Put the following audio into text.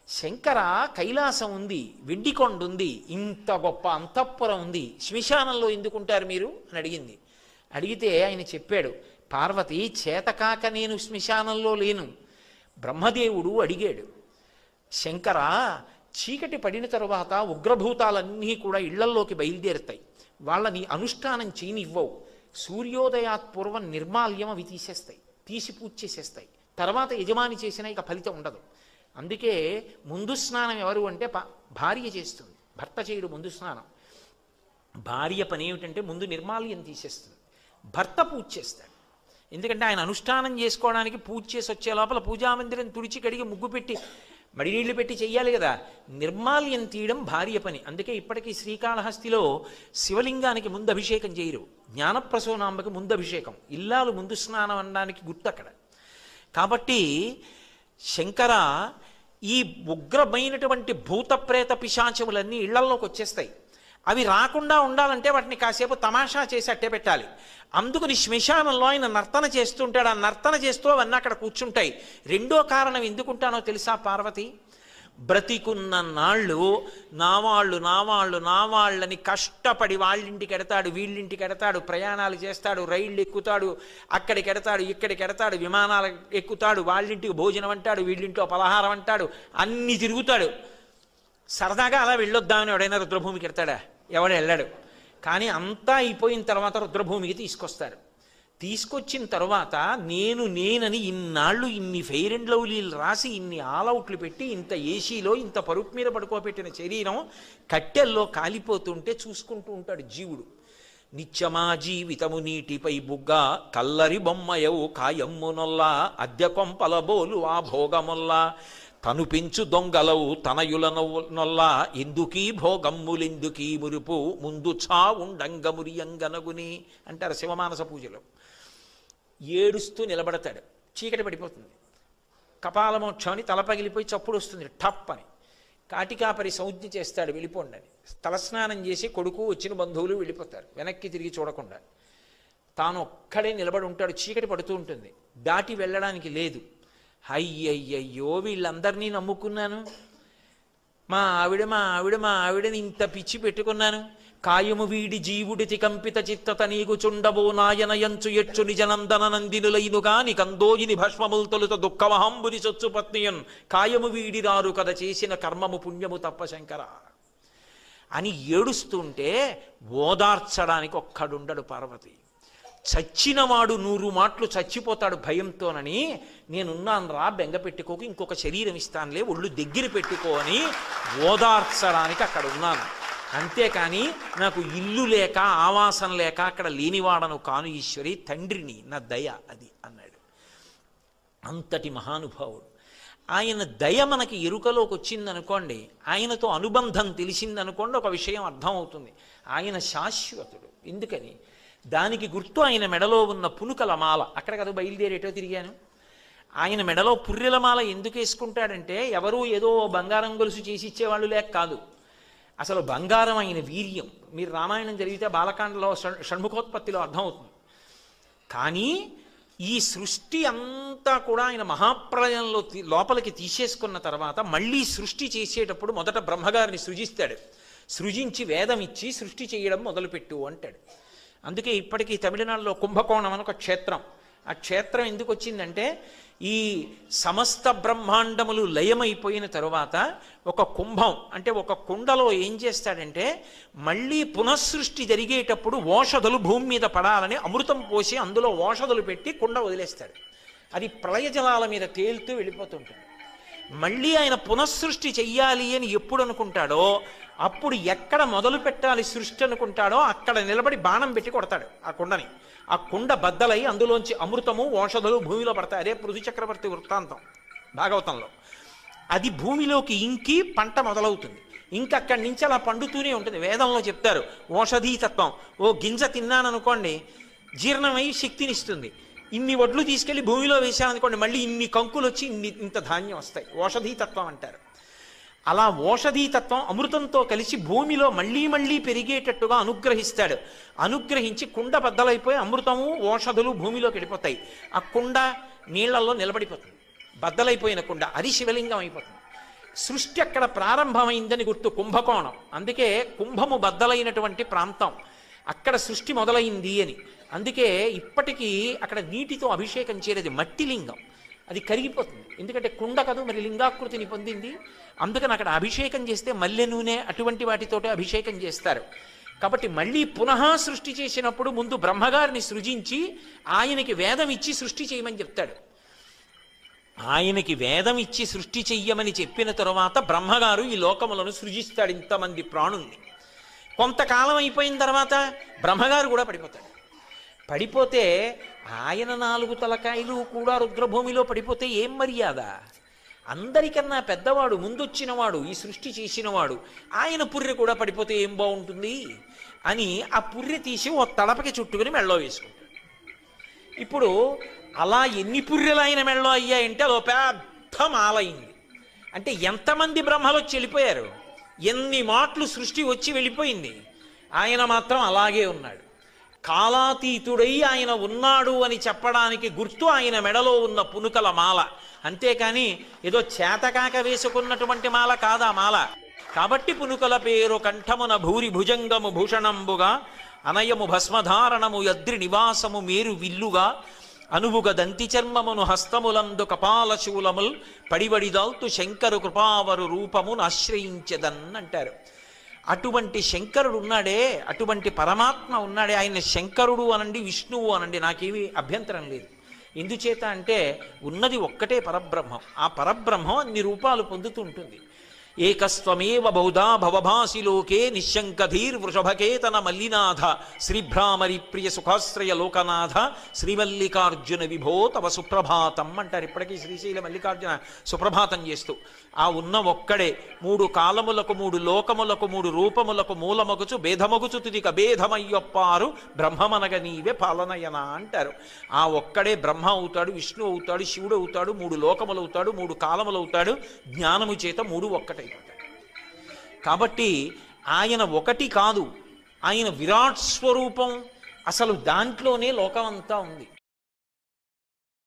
శంకర కైలాసం ఉంది, వెండికొండ ఉంది, ఇంత గొప్ప అంతఃపురం ఉంది, శ్మశానంలో ఎందుకుంటారు మీరు అని అడిగింది. అడిగితే ఆయన చెప్పాడు, పార్వతి చేతకాక నేను శ్మశానంలో లేను. బ్రహ్మదేవుడు అడిగాడు, శంకర చీకటి పడిన తరువాత ఉగ్రభూతాలన్నీ కూడా ఇళ్లల్లోకి బయలుదేరుతాయి, వాళ్ళని అనుష్ఠానం చేయనివ్వవు, సూర్యోదయాత్ పూర్వం నిర్మాల్యం అవి తీసేస్తాయి, తీసి పూజ చేసేస్తాయి, తర్వాత యజమాని చేసినా ఇక ఫలితం ఉండదు. అందుకే ముందు స్నానం ఎవరు అంటే భార్య చేస్తుంది, భర్త చేయడు ముందు స్నానం. భార్య పని ఏమిటంటే ముందు నిర్మాల్యం తీసేస్తుంది, భర్త పూజ చేస్తాడు. ఎందుకంటే ఆయన అనుష్ఠానం చేసుకోవడానికి పూజ చేసి వచ్చే లోపల పూజామందిరం తుడిచి కడిగి ముగ్గు పెట్టి మడినీళ్లు పెట్టి చెయ్యాలి కదా. నిర్మాల్యం తీయడం భార్య పని. అందుకే ఇప్పటికీ శ్రీకాళహస్తిలో శివలింగానికి ముందు అభిషేకం చేయరు, జ్ఞానప్రసూనాంబకి ముందు అభిషేకం, ఇల్లాలు ముందు స్నానం అనడానికి గుర్తు అక్కడ. కాబట్టి శంకర ఈ ఉగ్రమైనటువంటి భూత ప్రేత పిశాచములన్నీ ఇళ్లల్లోకి వచ్చేస్తాయి. అవి రాకుండా ఉండాలంటే వాటిని కాసేపు తమాషా చేసి అట్టే పెట్టాలి. అందుకని శ్మశానంలో ఆయన నర్తన చేస్తుంటాడు. ఆ నర్తన చేస్తూ అవన్నీ అక్కడ కూర్చుంటాయి. రెండో కారణం ఎందుకుంటానో తెలుసా పార్వతి? బ్రతికున్న నాళ్ళు నావాళ్ళని కష్టపడి వాళ్ళింటికి ఎడతాడు, వీళ్ళింటికి ఎడతాడు, ప్రయాణాలు చేస్తాడు, రైళ్ళు ఎక్కుతాడు, అక్కడికి ఎడతాడు, ఇక్కడికి ఎడతాడు, విమానాలు ఎక్కుతాడు, వాళ్ళింటికి భోజనం అంటాడు, వీళ్ళింట్లో పలహారం అంటాడు, అన్నీ తిరుగుతాడు. సరదాగా అలా వెళ్ళొద్దామని ఎవడైనా రుద్రభూమికి ఎడతాడా? ఎవడు వెళ్ళాడు. కానీ అంతా అయిపోయిన తర్వాత రుద్రభూమికి తీసుకొస్తారు. తీసుకొచ్చిన తర్వాత నేనని ఇన్నాళ్ళు ఇన్ని ఫెయిర్ అండ్ లవ్లీలు రాసి ఇన్ని ఆల్అవుట్లు పెట్టి ఇంత ఏసీలో ఇంత పరుపు మీద పడుకోబెట్టిన శరీరం కట్టెల్లో కాలిపోతుంటే చూసుకుంటూ ఉంటాడు జీవుడు. నిత్యమా జీవితము నీటిపై బుగ్గ కల్లరి బొమ్మయవు కాయమ్మునొల్లా అద్దె కొంపల బోలు ఆ భోగముల్లా తను పెంచు దొంగలవు తనయుల నొల్లా ఎందుకీ భోగమ్ములెందుకీ మురుపు ముందు చావుండంగమురియంగనగుని అంటారు శివమానస పూజలో. ఏడుస్తూ నిలబడతాడు, చీకటి పడిపోతుంది, కపాలమోక్షం అని తల పగిలిపోయి చప్పుడు వస్తుంది టప్ అని. కాటికాపరి సంజ్ఞ చేస్తాడు వెళ్ళిపోండి అని. తలస్నానం చేసి కొడుకు వచ్చిన బంధువులు వెళ్ళిపోతారు వెనక్కి తిరిగి చూడకుండా. తాను ఒక్కడే నిలబడి ఉంటాడు, చీకటి పడుతూ ఉంటుంది, దాటి వెళ్ళడానికి లేదు. అయ్యయ్యయ్యో వీళ్ళందరినీ నమ్ముకున్నాను, మా ఆవిడని ఇంత పిచ్చి పెట్టుకున్నాను, కాయము వీడి జీవుడితి కంపిత చిత్తత నీకు చుండబో నాయనయంచు ఎచ్చు నిజనందన నందినులైనుగా నికందోయిని భస్మముల్ తొలుత దుఃఖమహంబుని చొచ్చు పత్నియన్ కాయము వీడి రారు కథ చేసిన కర్మము పుణ్యము తప్ప శంకర అని ఏడుస్తుంటే ఓదార్చడానికి ఒక్కడుండడు పార్వతి. చచ్చినవాడు 100 మాటలు చచ్చిపోతాడు భయంతోనని, నేనున్నాను రా బెంగ పెట్టుకోకు, ఇంకొక శరీరం ఇస్తానులే ఒళ్ళు దగ్గర పెట్టుకో అని ఓదార్చడానికి అక్కడ ఉన్నాను. అంతేకాని నాకు ఇల్లు లేక ఆవాసం లేక అక్కడ లేనివాడను కాను ఈశ్వరి, తండ్రిని, నా దయ అది అన్నాడు. అంతటి మహానుభావుడు. ఆయన దయ మనకి ఎరుకలోకి వచ్చిందనుకోండి, ఆయనతో అనుబంధం తెలిసిందనుకోండి, ఒక విషయం అర్థమవుతుంది, ఆయన శాశ్వతుడు. ఎందుకని? దానికి గుర్తు ఆయన మెడలో ఉన్న పునుకల మాల. అక్కడ కదా బయలుదేరేటో తిరిగాను. ఆయన మెడలో పుర్రెల మాల ఎందుకు వేసుకుంటాడంటే ఎవరూ ఏదో బంగారం గొలుసు చేసి ఇచ్చేవాళ్ళు లేక కాదు, అసలు బంగారం ఆయన వీర్యం. మీరు రామాయణం జరిగితే బాలకాండలో షణ్ముఖోత్పత్తిలో అర్థమవుతుంది. కానీ ఈ సృష్టి అంతా కూడా ఆయన మహాప్రళయంలో లోపలికి తీసేసుకున్న తర్వాత మళ్ళీ సృష్టి చేసేటప్పుడు మొదట బ్రహ్మగారిని సృజిస్తాడు. సృజించి వేదం ఇచ్చి సృష్టి చేయడం మొదలుపెట్టు అంటాడు. అందుకే ఇప్పటికీ తమిళనాడులో కుంభకోణం అని ఒక క్షేత్రం. ఆ క్షేత్రం ఎందుకు వచ్చిందంటే ఈ సమస్త బ్రహ్మాండములు లయమైపోయిన తరువాత ఒక కుంభం అంటే ఒక కుండలో ఏం చేస్తాడంటే మళ్ళీ పునఃసృష్టి జరిగేటప్పుడు ఓషధులు భూమి మీద పడాలని అమృతం పోసి అందులో ఓషధులు పెట్టి కుండ వదిలేస్తాడు. అది ప్రళయ జలాల మీద తేలుతూ వెళ్ళిపోతుంటుంది. మళ్ళీ ఆయన పునఃసృష్టి చెయ్యాలి అని ఎప్పుడు అనుకుంటాడో అప్పుడు ఎక్కడ మొదలు పెట్టాలి సృష్టి అనుకుంటాడో అక్కడ నిలబడి బాణం పెట్టి కొడతాడు ఆ కుండని. ఆ కుండ బద్దలై అందులోంచి అమృతము ఓషధులు భూమిలో పడతాయి. అదే పృథు చక్రవర్తి వృత్తాంతం భాగవతంలో. అది భూమిలోకి ఇంకి పంట మొదలవుతుంది. ఇంకక్కడి నుంచి అలా పండుతూనే ఉంటుంది. వేదంలో చెప్తారు ఓషధీతత్వం. ఓ గింజ తిన్నాననుకోండి జీర్ణమై శక్తినిస్తుంది. ఇన్ని వడ్లు తీసుకెళ్లి భూమిలో వేసామనుకోండి మళ్ళీ ఇన్ని కంకులు వచ్చి ఇంత ధాన్యం వస్తాయి. ఓషధీతత్వం అంటారు. అలా ఓషధీతత్వం అమృతంతో కలిసి భూమిలో మళ్ళీ మళ్ళీ పెరిగేటట్టుగా అనుగ్రహిస్తాడు. అనుగ్రహించి కుండ బద్దలైపోయి అమృతము ఓషధులు భూమిలోకి వెళ్ళిపోతాయి. ఆ కుండ నీళ్లలో నిలబడిపోతుంది. బద్దలైపోయిన కుండ అది శివలింగం అయిపోతుంది. సృష్టి అక్కడ ప్రారంభమైందని గుర్తు, కుంభకోణం. అందుకే కుంభము బద్దలైనటువంటి ప్రాంతం, అక్కడ సృష్టి మొదలైంది అని. అందుకే ఇప్పటికీ అక్కడ నీటితో అభిషేకం చేయలేదు, మట్టి లింగం, అది కరిగిపోతుంది. ఎందుకంటే కుండ కదూ మరి లింగాకృతిని పొందింది. అందుకని అక్కడ అభిషేకం చేస్తే మల్లె నూనె అటువంటి వాటితోటే అభిషేకం చేస్తారు. కాబట్టి మళ్ళీ పునః సృష్టి చేసినప్పుడు ముందు బ్రహ్మగారిని సృజించి ఆయనకి వేదం ఇచ్చి సృష్టి చేయమని చెప్తాడు. ఆయనకి వేదం ఇచ్చి సృష్టి చెయ్యమని చెప్పిన తరువాత బ్రహ్మగారు ఈ లోకములను సృజిస్తాడు, ఇంతమంది ప్రాణుల్ని. కొంతకాలం అయిపోయిన తర్వాత బ్రహ్మగారు కూడా పడిపోతాడు. పడిపోతే ఆయన 4 తలకాయలు కూడా రుద్రభూమిలో పడిపోతే ఏం మర్యాద? అందరికన్నా పెద్దవాడు, ముందొచ్చినవాడు, ఈ సృష్టి చేసినవాడు, ఆయన పుర్రె కూడా పడిపోతే ఏం బాగుంటుంది అని ఆ పుర్రె తీసి ఓ తడపకి చుట్టుకుని మెళ్ళో వేసుకుంటాడు. ఇప్పుడు అలా ఎన్ని పుర్రెలు ఆయన మెళ్ళో అయ్యాయంటే అదో పెద్ద మాలైంది. అంటే ఎంతమంది బ్రహ్మలు వచ్చి వెళ్ళిపోయారు, ఎన్ని మాటలు సృష్టి వచ్చి వెళ్ళిపోయింది, ఆయన మాత్రం అలాగే ఉన్నాడు. కాలాతీతుడై ఆయన ఉన్నాడు అని చెప్పడానికి గుర్తు ఆయన మెడలో ఉన్న పునుకల మాల, అంతేకాని ఏదో చేతకాక వేసుకున్నటువంటి మాల కాదా మాల. కాబట్టి పునుకల పేరు కంఠమున భూరి భుజంగము భూషణంబుగా అనయము భస్మధారణము యద్రి నివాసము మేరు విల్లుగా అనువుగ దంతి చర్మమును హస్తములందు కపాలశూలముల్ పడివడిదాల్తు శంకరు కృపావరు రూపమును ఆశ్రయించదన్ అంటారు. అటువంటి శంకరుడు ఉన్నాడే, అటువంటి పరమాత్మ ఉన్నాడే, ఆయన శంకరుడు అనండి, విష్ణువు అనండి, నాకేమీ అభ్యంతరం లేదు. ఎందుచేత అంటే ఉన్నది ఒక్కటే పరబ్రహ్మం. ఆ పరబ్రహ్మం అన్ని రూపాలు పొందుతూ ఉంటుంది. ఏకస్త్వమేవ బహుధా భవభాసి లోకే నిశంకధీర్ వృషభకేతన మల్లినాథ శ్రీభ్రామరి ప్రియ సుఖాశ్రయ లోకనాథ శ్రీమల్లికార్జున విభో తవ సుప్రభాతం అంటారు. ఇప్పటికీ శ్రీశైల మల్లికార్జున సుప్రభాతం చేస్తూ ఆ ఉన్న ఒక్కడే 3 కాలములకు 3 లోకములకు 3 రూపములకు మూలమగుచు భేదమగుచు తుదిక భేదమయ్యొప్పారు బ్రహ్మమనగ నీవే పాలనయన అంటారు. ఆ ఒక్కడే బ్రహ్మ అవుతాడు, విష్ణు అవుతాడు, శివుడు అవుతాడు, 3 లోకములు అవుతాడు, 3 కాలములు అవుతాడు, జ్ఞానము చేత 3 ఒక్కటైపోతాడు. కాబట్టి ఆయన ఒకటి కాదు, ఆయన విరాట్ స్వరూపం, అసలు దాంట్లోనే లోకమంతా ఉంది.